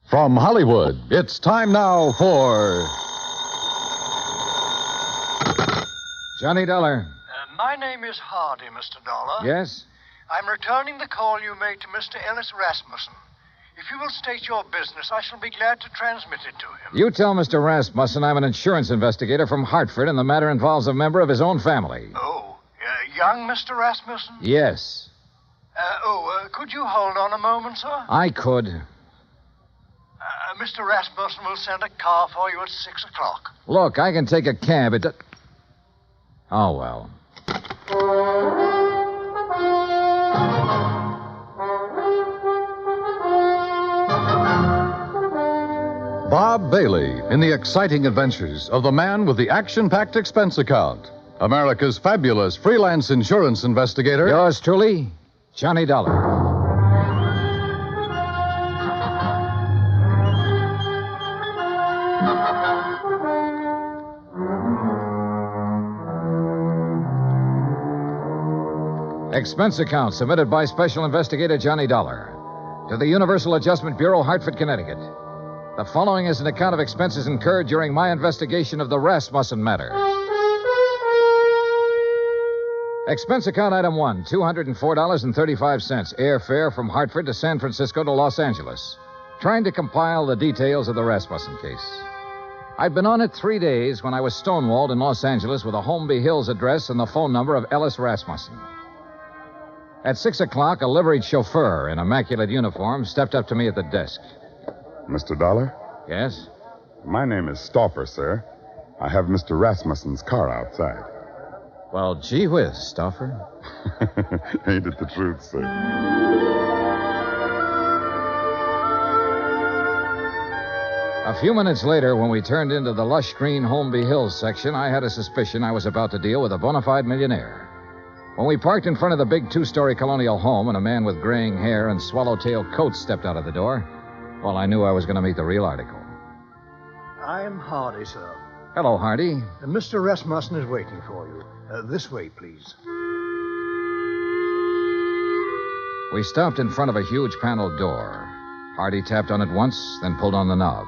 From Hollywood, it's time now for... Johnny Dollar. My name is Hardy, Mr. Dollar. Yes? I'm returning the call you made to Mr. Ellis Rasmussen. If you will state your business, I shall be glad to transmit it to him. You tell Mr. Rasmussen I'm an insurance investigator from Hartford, and the matter involves a member of his own family. Oh, young Mr. Rasmussen? Yes. Could you hold on a moment, sir? I could. Mr. Rasmussen will send a car for you at 6 o'clock. Look, I can take a cab. Oh, well. Bob Bailey in the exciting adventures of the man with the action-packed expense account. America's fabulous freelance insurance investigator. Yours truly, Johnny Dollar. Expense account submitted by Special Investigator Johnny Dollar to the Universal Adjustment Bureau, Hartford, Connecticut. The following is an account of expenses incurred during my investigation of the Rasmussen Matter. Expense account item 1, $204.35, airfare from Hartford to San Francisco to Los Angeles. Trying to compile the details of the Rasmussen case. I'd been on it 3 days when I was stonewalled in Los Angeles with a Holmby Hills address and the phone number of Ellis Rasmussen. At 6 o'clock, a liveried chauffeur in immaculate uniform stepped up to me at the desk. Mr. Dollar? Yes? My name is Stauffer, sir. I have Mr. Rasmussen's car outside. Well, gee whiz, Stauffer. Ain't it the truth, sir? A few minutes later, when we turned into the lush green Holmby Hills section, I had a suspicion I was about to deal with a bona fide millionaire. When we parked in front of the big two-story colonial home and a man with graying hair and swallowtail coat stepped out of the door, well, I knew I was going to meet the real article. I'm Hardy, sir. Hello, Hardy. Mr. Rasmussen is waiting for you. This way, please. We stopped in front of a huge paneled door. Hardy tapped on it once, then pulled on the knob.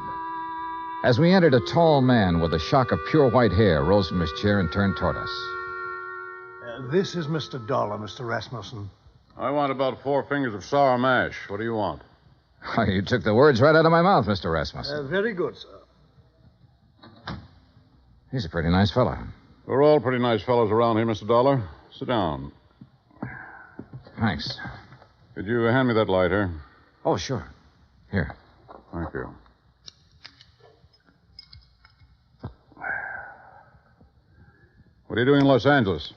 As we entered, a tall man with a shock of pure white hair rose from his chair and turned toward us. This is Mr. Dollar, Mr. Rasmussen. I want about 4 fingers of sour mash. What do you want? You took the words right out of my mouth, Mr. Rasmussen. Very good, sir. He's a pretty nice fellow. We're all pretty nice fellows around here, Mr. Dollar. Sit down. Thanks. Could you hand me that lighter? Oh, sure. Here. Thank you. What are you doing in Los Angeles?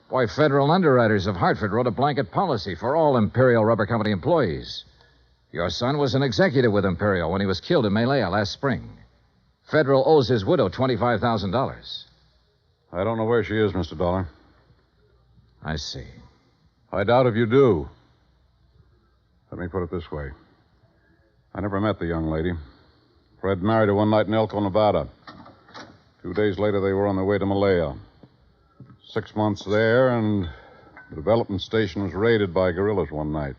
Why, federal underwriters of Hartford wrote a blanket policy for all Imperial Rubber Company employees. Your son was an executive with Imperial when he was killed in Malaya last spring. Federal owes his widow $25,000. I don't know where she is, Mr. Dollar. I see. I doubt if you do. Let me put it this way. I never met the young lady. Fred married her one night in Elko, Nevada. 2 days later, they were on their way to Malaya. 6 months there, and the development station was raided by guerrillas one night.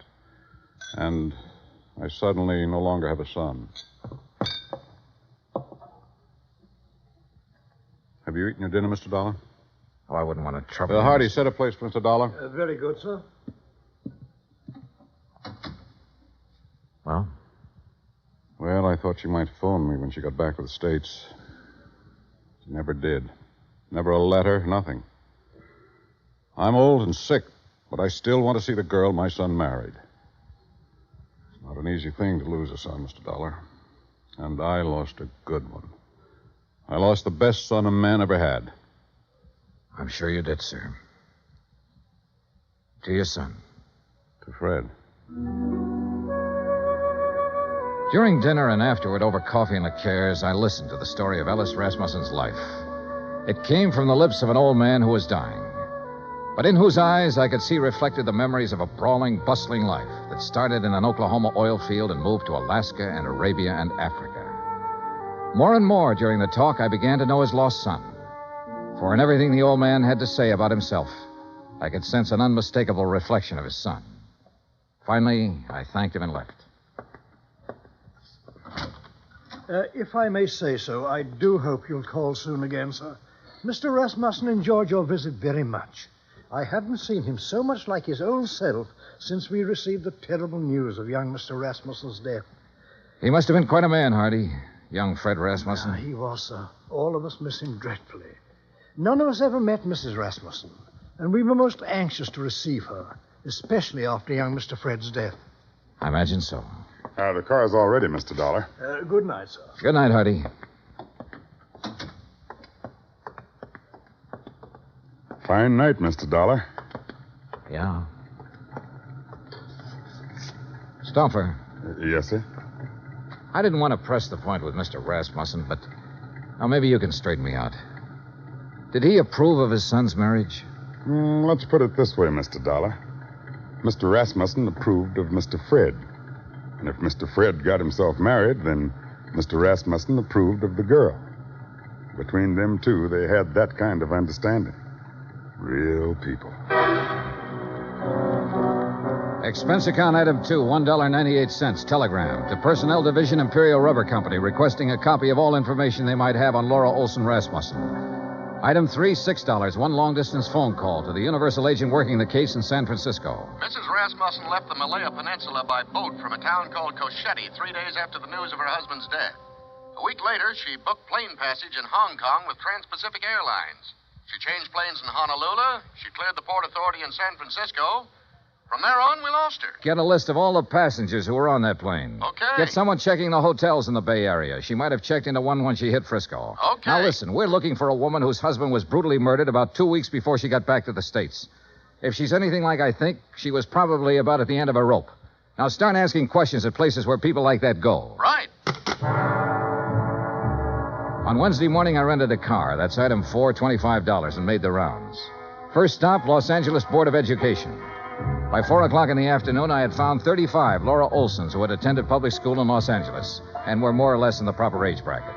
And I suddenly no longer have a son. Have you eaten your dinner, Mr. Dollar? Oh, I wouldn't want to trouble you. Hardy, set a place for Mr. Dollar. Very good, sir. Well? Well, I thought she might phone me when she got back to the States. She never did. Never a letter, nothing. I'm old and sick, but I still want to see the girl my son married. It's not an easy thing to lose a son, Mr. Dollar. And I lost a good one. I lost the best son a man ever had. I'm sure you did, sir. To your son. To Fred. During dinner and afterward over coffee and liqueurs, I listened to the story of Ellis Rasmussen's life. It came from the lips of an old man who was dying, but in whose eyes I could see reflected the memories of a brawling, bustling life that started in an Oklahoma oil field and moved to Alaska and Arabia and Africa. More and more during the talk, I began to know his lost son. For in everything the old man had to say about himself, I could sense an unmistakable reflection of his son. Finally, I thanked him and left. If I may say so, I do hope you'll call soon again, sir. Mr. Rasmussen enjoyed your visit very much. I haven't seen him so much like his old self since we received the terrible news of young Mr. Rasmussen's death. He must have been quite a man, Hardy. Young Fred Rasmussen. He was, sir. All of us miss him dreadfully. None of us ever met Mrs. Rasmussen, and we were most anxious to receive her, especially after young Mr. Fred's death. I imagine so. The car's all ready, Mr. Dollar. Good night, sir. Good night, Hardy. Fine night, Mr. Dollar. Yeah. Stoffer, Yes, sir? I didn't want to press the point with Mr. Rasmussen, but now maybe you can straighten me out. Did he approve of his son's marriage? Let's put it this way, Mr. Dollar. Mr. Rasmussen approved of Mr. Fred. And if Mr. Fred got himself married, then Mr. Rasmussen approved of the girl. Between them two, they had that kind of understanding. Real people. Expense account item 2, $1.98. Telegram to Personnel Division, Imperial Rubber Company, requesting a copy of all information they might have on Laura Olson Rasmussen. Item 3, $6. One long-distance phone call to the Universal agent working the case in San Francisco. Mrs. Rasmussen left the Malaya Peninsula by boat from a town called Cosheti 3 days after the news of her husband's death. A week later, she booked plane passage in Hong Kong with Trans-Pacific Airlines. She changed planes in Honolulu. She cleared the Port Authority in San Francisco. From there on, we lost her. Get a list of all the passengers who were on that plane. Okay. Get someone checking the hotels in the Bay Area. She might have checked into one when she hit Frisco. Okay. Now listen, we're looking for a woman whose husband was brutally murdered about 2 weeks before she got back to the States. If she's anything like I think, she was probably about at the end of a rope. Now start asking questions at places where people like that go. Right. On Wednesday morning, I rented a car. That's item 4, $25, and made the rounds. First stop, Los Angeles Board of Education. By 4 o'clock in the afternoon, I had found 35 Laura Olsons who had attended public school in Los Angeles and were more or less in the proper age bracket.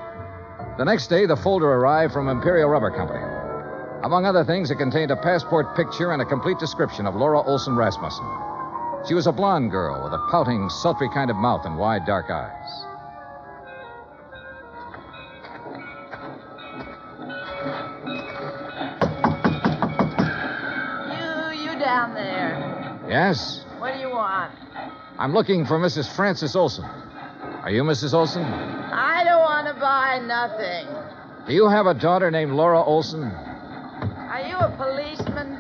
The next day, the folder arrived from Imperial Rubber Company. Among other things, it contained a passport picture and a complete description of Laura Olson Rasmussen. She was a blonde girl with a pouting, sultry kind of mouth and wide, dark eyes. You down there. Yes? What do you want? I'm looking for Mrs. Frances Olson. Are you Mrs. Olson? I don't want to buy nothing. Do you have a daughter named Laura Olson? Are you a policeman?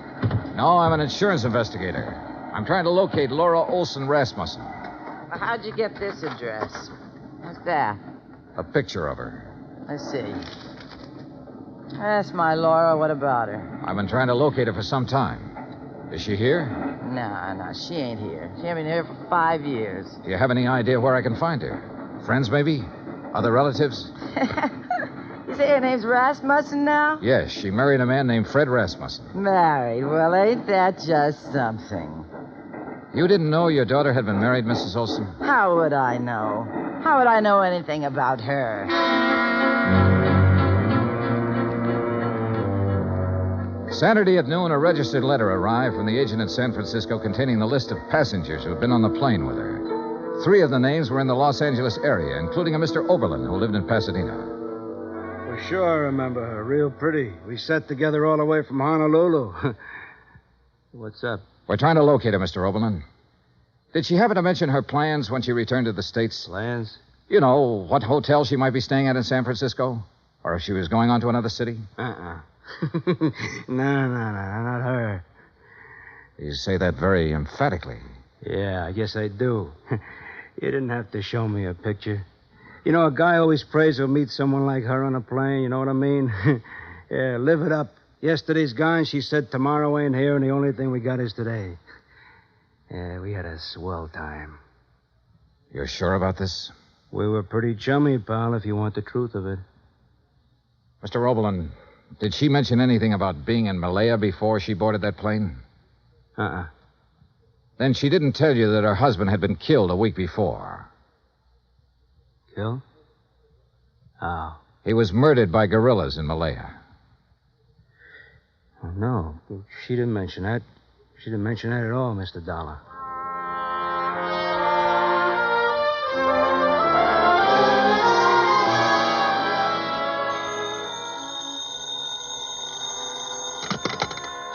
No, I'm an insurance investigator. I'm trying to locate Laura Olson Rasmussen. Well, how'd you get this address? What's that? A picture of her. Let's see. That's my Laura. What about her? I've been trying to locate her for some time. Is she here? No, she ain't here. She ain't been here for 5 years. Do you have any idea where I can find her? Friends, maybe? Other relatives? You say her name's Rasmussen now? Yes, she married a man named Fred Rasmussen. Married? Well, ain't that just something? You didn't know your daughter had been married, Mrs. Olson? How would I know? How would I know anything about her? Saturday at noon, a registered letter arrived from the agent in San Francisco containing the list of passengers who had been on the plane with her. 3 of the names were in the Los Angeles area, including a Mr. Oberlin who lived in Pasadena. Well, sure, I remember her. Real pretty. We sat together all the way from Honolulu. What's up? We're trying to locate her, Mr. Oberlin. Did she happen to mention her plans when she returned to the States? Plans? You know, what hotel she might be staying at in San Francisco? Or if she was going on to another city? No, not her. You say that very emphatically. Yeah, I guess I do. You didn't have to show me a picture. You know, a guy always prays he'll meet someone like her on a plane, you know what I mean? Yeah, live it up. Yesterday's gone, she said tomorrow ain't here, and the only thing we got is today. Yeah, we had a swell time. You're sure about this? We were pretty chummy, pal, if you want the truth of it. Mr. Oberlin, did she mention anything about being in Malaya before she boarded that plane? Then she didn't tell you that her husband had been killed a week before. Killed? How? He was murdered by guerrillas in Malaya. Oh, no, she didn't mention that. She didn't mention that at all, Mr. Dollar.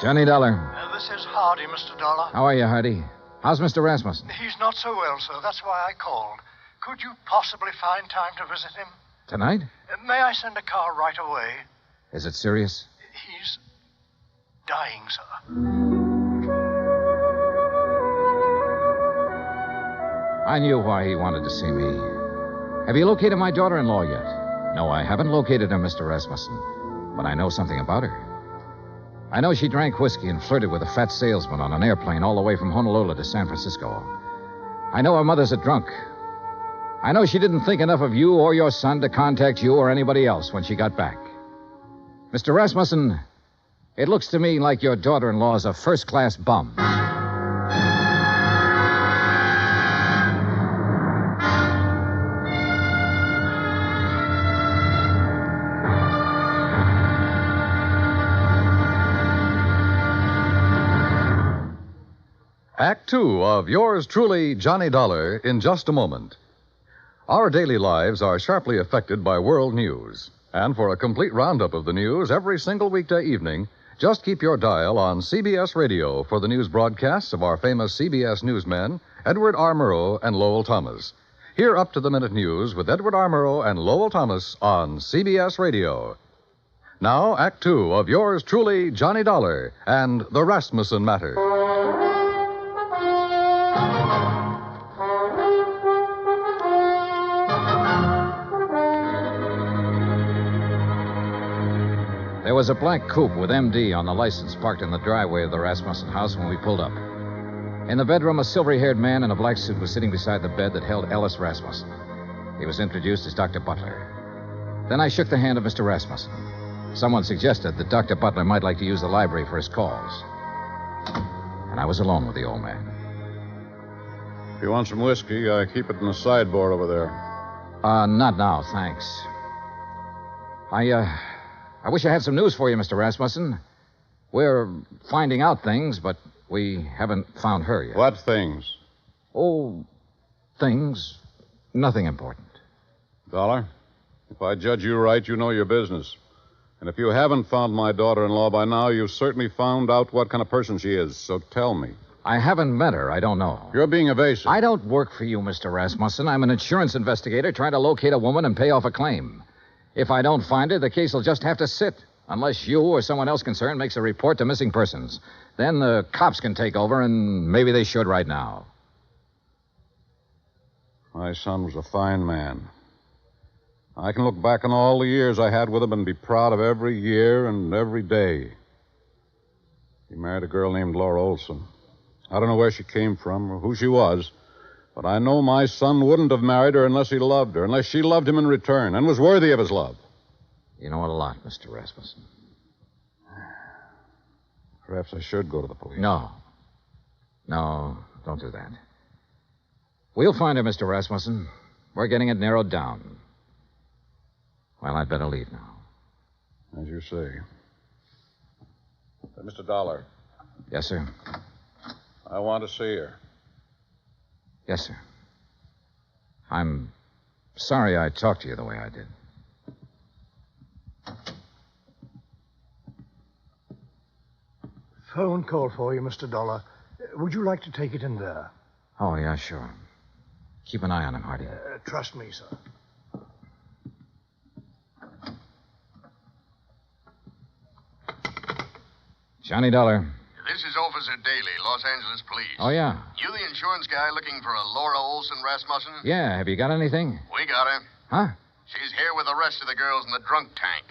Johnny Dollar. This is Hardy, Mr. Dollar. How are you, Hardy? How's Mr. Rasmussen? He's not so well, sir. That's why I called. Could you possibly find time to visit him? Tonight? May I send a car right away? Is it serious? He's dying, sir. I knew why he wanted to see me. Have you located my daughter-in-law yet? No, I haven't located her, Mr. Rasmussen. But I know something about her. I know she drank whiskey and flirted with a fat salesman on an airplane all the way from Honolulu to San Francisco. I know her mother's a drunk. I know she didn't think enough of you or your son to contact you or anybody else when she got back. Mr. Rasmussen, it looks to me like your daughter-in-law's a first-class bum. Act Two of yours truly, Johnny Dollar, in just a moment. Our daily lives are sharply affected by world news. And for a complete roundup of the news every single weekday evening, just keep your dial on CBS Radio for the news broadcasts of our famous CBS newsmen, Edward R. Murrow and Lowell Thomas. Hear up-to-the-minute news with Edward R. Murrow and Lowell Thomas on CBS Radio. Now, Act Two of yours truly, Johnny Dollar, and the Rasmussen Matter. There was a black coupe with MD on the license parked in the driveway of the Rasmussen house when we pulled up. In the bedroom, a silvery-haired man in a black suit was sitting beside the bed that held Ellis Rasmussen. He was introduced as Dr. Butler. Then I shook the hand of Mr. Rasmussen. Someone suggested that Dr. Butler might like to use the library for his calls. And I was alone with the old man. If you want some whiskey, I keep it in the sideboard over there. Not now, thanks. I wish I had some news for you, Mr. Rasmussen. We're finding out things, but we haven't found her yet. What things? Oh, things. Nothing important. Dollar, if I judge you right, you know your business. And if you haven't found my daughter-in-law by now, you've certainly found out what kind of person she is. So tell me. I haven't met her. I don't know. You're being evasive. I don't work for you, Mr. Rasmussen. I'm an insurance investigator trying to locate a woman and pay off a claim. If I don't find her, the case will just have to sit, unless you or someone else concerned makes a report to missing persons. Then the cops can take over, and maybe they should right now. My son was a fine man. I can look back on all the years I had with him and be proud of every year and every day. He married a girl named Laura Olson. I don't know where she came from or who she was, but I know my son wouldn't have married her unless he loved her, unless she loved him in return and was worthy of his love. You know a lot, Mr. Rasmussen. Perhaps I should go to the police. No, don't do that. We'll find her, Mr. Rasmussen. We're getting it narrowed down. Well, I'd better leave now. As you say. Mr. Dollar. Yes, sir. I want to see her. Yes, sir. I'm sorry I talked to you the way I did. Phone call for you, Mr. Dollar. Would you like to take it in there? Oh, yeah, sure. Keep an eye on him, Hardy. Trust me, sir. Johnny Dollar. This is Officer Daly, Los Angeles Police. Oh, yeah. You the insurance guy looking for a Laura Olson Rasmussen? Yeah, have you got anything? We got her. Huh? She's here with the rest of the girls in the drunk tank.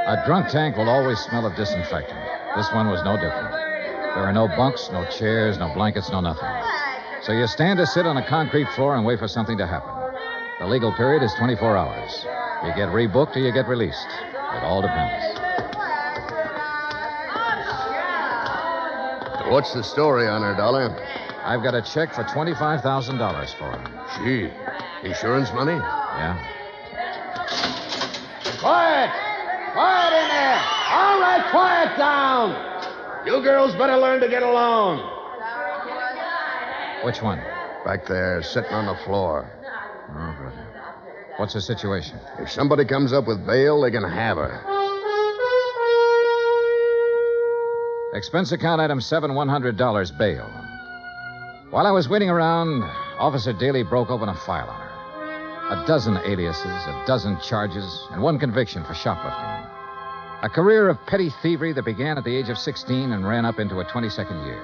A drunk tank will always smell of disinfectant. This one was no different. There are no bunks, no chairs, no blankets, no nothing. So you stand or sit on a concrete floor and wait for something to happen. The legal period is 24 hours. You get rebooked or you get released. It all depends. What's the story on her, Dollar? I've got a check for $25,000 for her. Gee, insurance money? Yeah? Quiet! Quiet in there! All right, quiet down! You girls better learn to get along. Which one? Back there, sitting on the floor. Oh, good. What's the situation? If somebody comes up with bail, they can have her. Expense account item 7, $100 bail. While I was waiting around, Officer Daly broke open a file on her. A dozen aliases, a dozen charges, and one conviction for shoplifting. A career of petty thievery that began at the age of 16 and ran up into a 22nd year.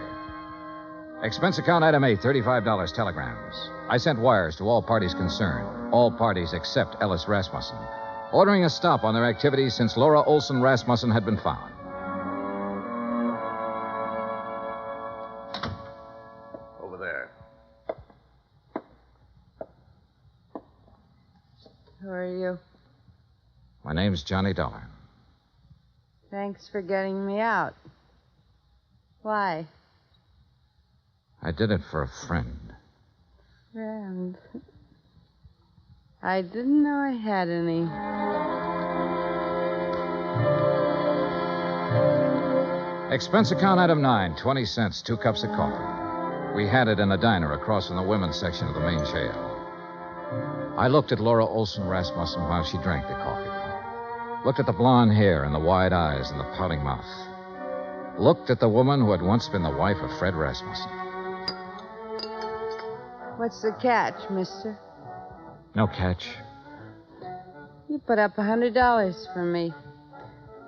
Expense account item 8, $35 telegrams. I sent wires to all parties concerned, all parties except Ellis Rasmussen, ordering a stop on their activities since Laura Olson Rasmussen had been found. Over there. Who are you? My name's Johnny Dollar. Thanks for getting me out. Why? I did it for a friend. Friend. I didn't know I had any. Expense account item 9, 20 cents, 2 cups of coffee. We had it in a diner across from the women's section of the main jail. I looked at Laura Olson Rasmussen while she drank the coffee. Looked at the blonde hair and the wide eyes and the pouting mouth. Looked at the woman who had once been the wife of Fred Rasmussen. What's the catch, mister? No catch. You put up $100 for me.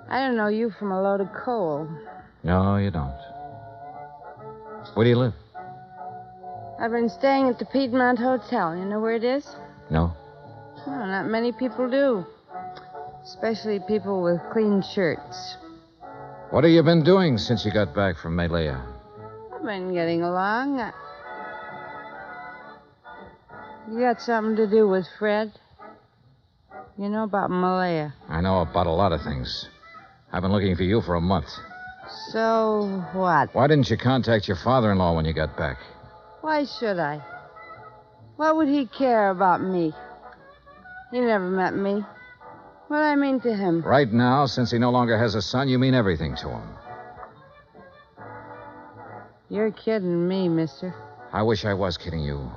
I don't know you from a load of coal. No, you don't. Where do you live? I've been staying at the Piedmont Hotel. You know where it is? No. Well, not many people do. Especially people with clean shirts. What have you been doing since you got back from Malaya? I've been getting along. You got something to do with Fred? You know about Malaya. I know about a lot of things. I've been looking for you for a month. So what? Why didn't you contact your father-in-law when you got back? Why should I? What would he care about me? He never met me. What do I mean to him? Right now, since he no longer has a son, you mean everything to him. You're kidding me, mister. I wish I was kidding you.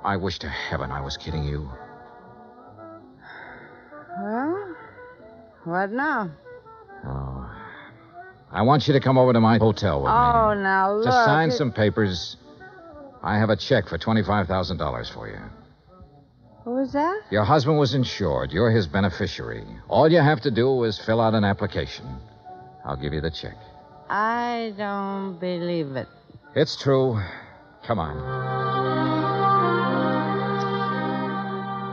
I wish to heaven I was kidding you. Well, what now? Oh. I want you to come over to my hotel with me. Oh, now look. To sign some papers. I have a check for $25,000 for you. What was that? Your husband was insured. You're his beneficiary. All you have to do is fill out an application. I'll give you the check. I don't believe it. It's true. Come on.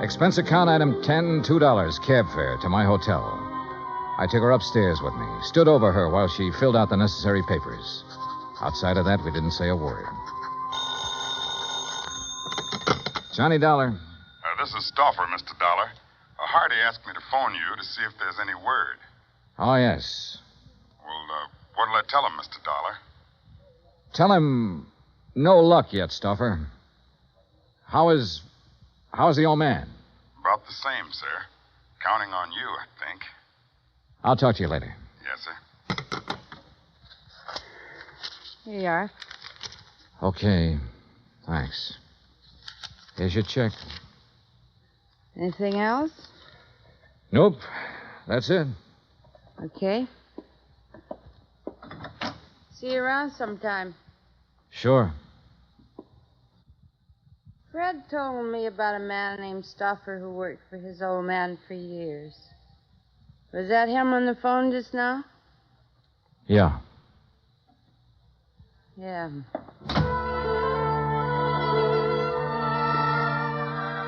Expense account item 10, $2, cab fare to my hotel. I took her upstairs with me, stood over her while she filled out the necessary papers. Outside of that, we didn't say a word. Johnny Dollar. This is Stauffer, Mr. Dollar. Hardy asked me to phone you to see if there's any word. Oh, yes. Well, what'll I tell him, Mr. Dollar? Tell him no luck yet, Stauffer. How's the old man? About the same, sir. Counting on you, I think. I'll talk to you later. Yes, sir. Here you are. Okay. Thanks. Here's your check. Anything else? Nope. That's it. Okay. See you around sometime. Sure. Fred told me about a man named Stauffer who worked for his old man for years. Was that him on the phone just now? Yeah. Yeah.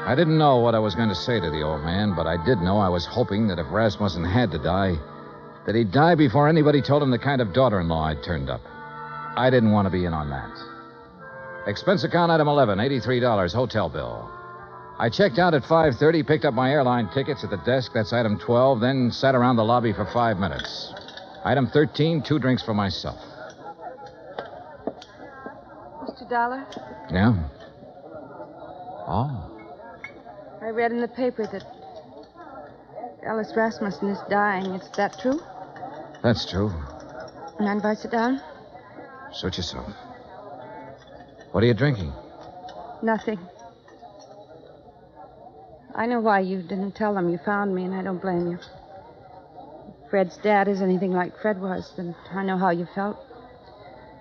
I didn't know what I was going to say to the old man, but I did know I was hoping that if Rasmussen had to die, that he'd die before anybody told him the kind of daughter-in-law I'd turned up. I didn't want to be in on that. Expense account item 11, $83, hotel bill. I checked out at 5:30, picked up my airline tickets at the desk, that's item 12, then sat around the lobby for 5 minutes. Item 13, 2 drinks for myself. Mr. Dollar, Yeah? Oh. I read in the paper Ellis Rasmussen is dying. Is that true? That's true. Mind if I sit down? Suit yourself. What are you drinking? Nothing. I know why you didn't tell them you found me, and I don't blame you. If Fred's dad is anything like Fred was, then I know how you felt.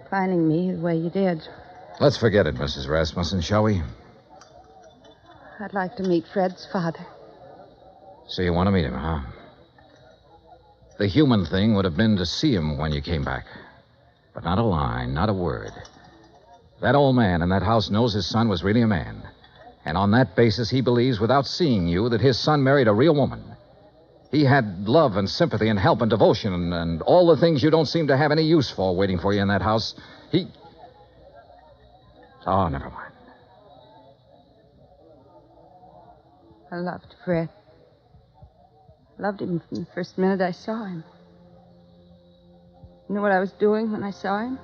Finding me the way you did. Let's forget it, Mrs. Rasmussen, shall we? I'd like to meet Fred's father. So you want to meet him, huh? The human thing would have been to see him when you came back. But not a line, not a word. That old man in that house knows his son was really a man. And on that basis, he believes, without seeing you, that his son married a real woman. He had love and sympathy and help and devotion and all the things you don't seem to have any use for waiting for you in that house. Oh, never mind. I loved Fred. Loved him from the first minute I saw him. You know what I was doing when I saw him?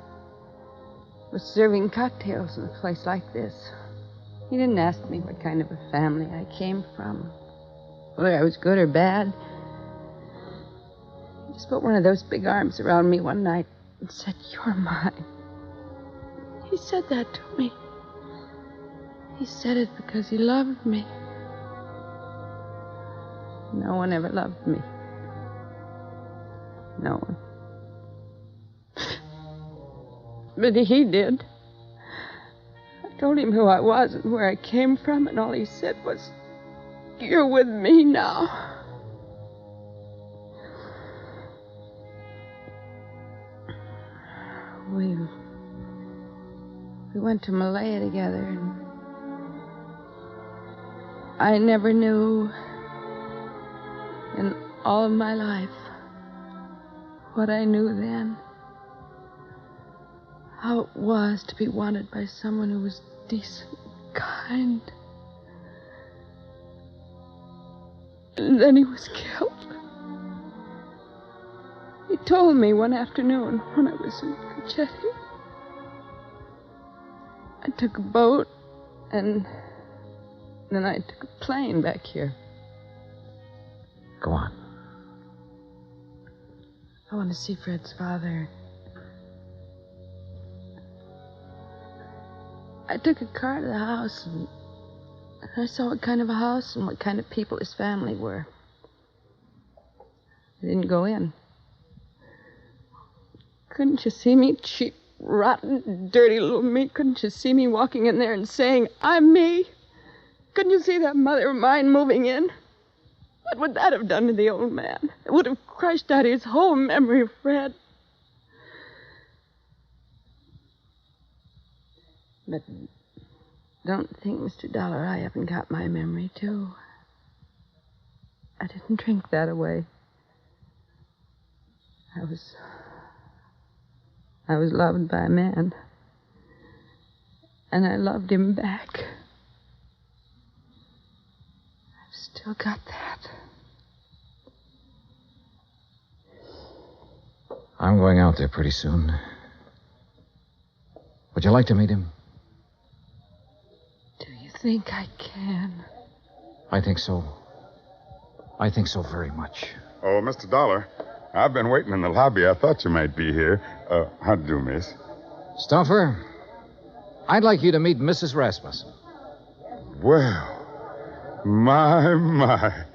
I was serving cocktails in a place like this. He didn't ask me what kind of a family I came from, whether I was good or bad. He just put one of those big arms around me one night and said, "You're mine." He said that to me. He said it because he loved me. No one ever loved me. No one. But he did. I told him who I was and where I came from, and all he said was, "You're with me now." We went to Malaya together, and I never knew in all of my life what I knew then. How it was to be wanted by someone who was decent, kind. And then he was killed. He told me one afternoon when I was in Cochetti. I took a boat, and then I took a plane back here. Go on. I want to see Fred's father. I took a car to the house, and I saw what kind of a house and what kind of people his family were. I didn't go in. Couldn't you see me, cheap, rotten, dirty little me? Couldn't you see me walking in there and saying, "I'm me"? Couldn't you see that mother of mine moving in? What would that have done to the old man? It would have crushed out his whole memory of Fred. But don't think, Mr. Dollar, I haven't got my memory, too. I didn't drink that away. I was loved by a man. And I loved him back. I've still got that. I'm going out there pretty soon. Would you like to meet him? Do you think I can? I think so. I think so very much. Oh, Mr. Dollar, I've been waiting in the lobby. I thought you might be here. How do you do, miss? Stuffer, I'd like you to meet Mrs. Rasmussen. Well, my.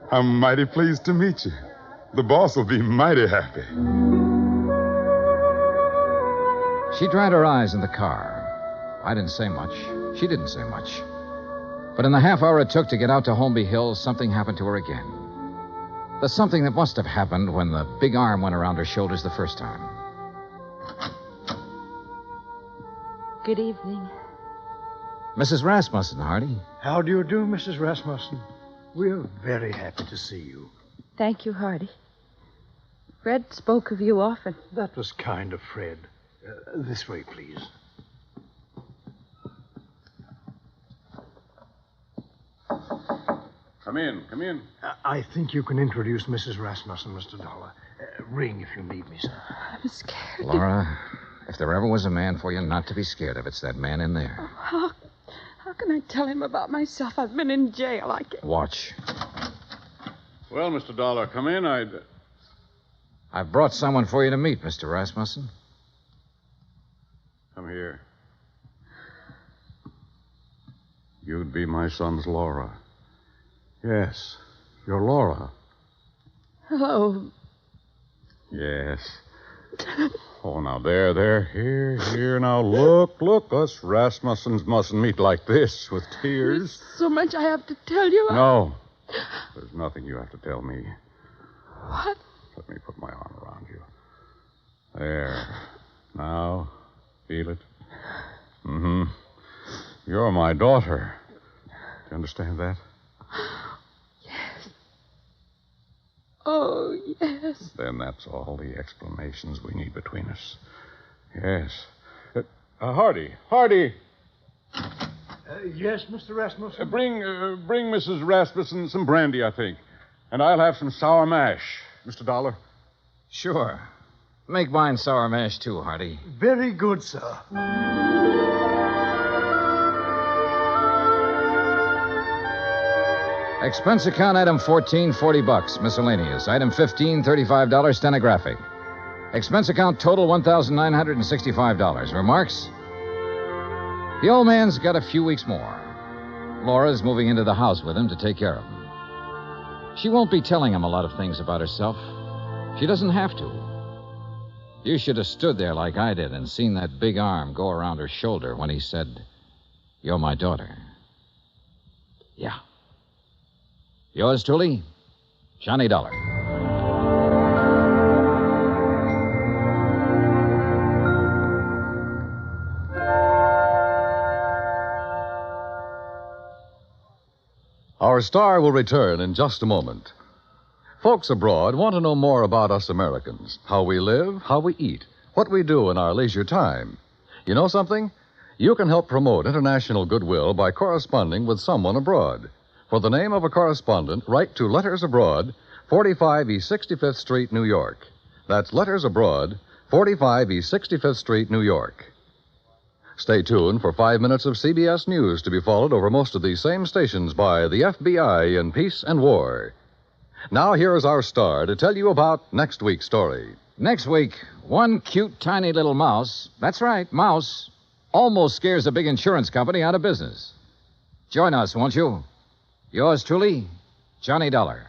I'm mighty pleased to meet you. The boss will be mighty happy. She dried her eyes in the car. I didn't say much. She didn't say much. But in the half hour it took to get out to Holmby Hills, something happened to her again. The something that must have happened when the big arm went around her shoulders the first time. Good evening. Mrs. Rasmussen, Hardy. How do you do, Mrs. Rasmussen? We're very happy to see you. Thank you, Hardy. Fred spoke of you often. That was kind of Fred. This way, please. Come in. I think you can introduce Mrs. Rasmussen, Mr. Dollar. Ring if you need me, sir. I'm scared. Laura, if there ever was a man for you not to be scared of, it's that man in there. How can I tell him about myself? I've been in jail. I can't. Watch. Well, Mr. Dollar, come in. I've brought someone for you to meet, Mr. Rasmussen. Come here. You'd be my son's Laura. Yes, you're Laura. Hello. Yes. Oh, now, there. Here. Now, look. Us Rasmussens mustn't meet like this with tears. There's so much I have to tell you. No. There's nothing you have to tell me. What? Let me put my arm around you. There. Now, feel it? Mm-hmm. You're my daughter. Do you understand that? Yes. Oh, yes. Then that's all the explanations we need between us. Yes. Hardy. Yes, Mr. Rasmussen? Bring Mrs. Rasmussen some brandy, I think. And I'll have some sour mash. Mr. Dollar? Sure. Make mine sour mash, too, Hardy. Very good, sir. Expense account item 14, $40. Miscellaneous. Item 15, $35, stenographic. Expense account total $1,965. Remarks? The old man's got a few weeks more. Laura's moving into the house with him to take care of him. She won't be telling him a lot of things about herself. She doesn't have to. You should have stood there like I did and seen that big arm go around her shoulder when he said, "You're my daughter." Yeah. Yours truly, Johnny Dollar. Our star will return in just a moment. Folks abroad want to know more about us Americans, how we live, how we eat, what we do in our leisure time. You know something? You can help promote international goodwill by corresponding with someone abroad. For the name of a correspondent, write to Letters Abroad, 45 East 65th Street, New York. That's Letters Abroad, 45 East 65th Street, New York. Stay tuned for 5 minutes of CBS News to be followed over most of these same stations by the FBI in Peace and War. Now, here is our star to tell you about next week's story. Next week, one cute, tiny little mouse, that's right, mouse, almost scares a big insurance company out of business. Join us, won't you? Yours truly, Johnny Dollar.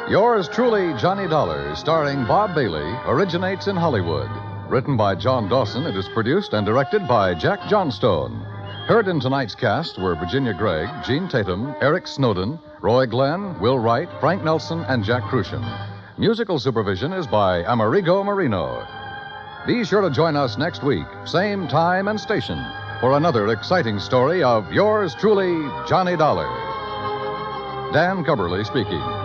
Yours truly, Johnny Dollar, starring Bob Bailey, originates in Hollywood. Written by John Dawson, it is produced and directed by Jack Johnstone. Heard in tonight's cast were Virginia Gregg, Gene Tatum, Eric Snowden, Roy Glenn, Will Wright, Frank Nelson, and Jack Crucian. Musical supervision is by Amerigo Marino. Be sure to join us next week, same time and station, for another exciting story of yours truly, Johnny Dollar. Dan Cubberly speaking.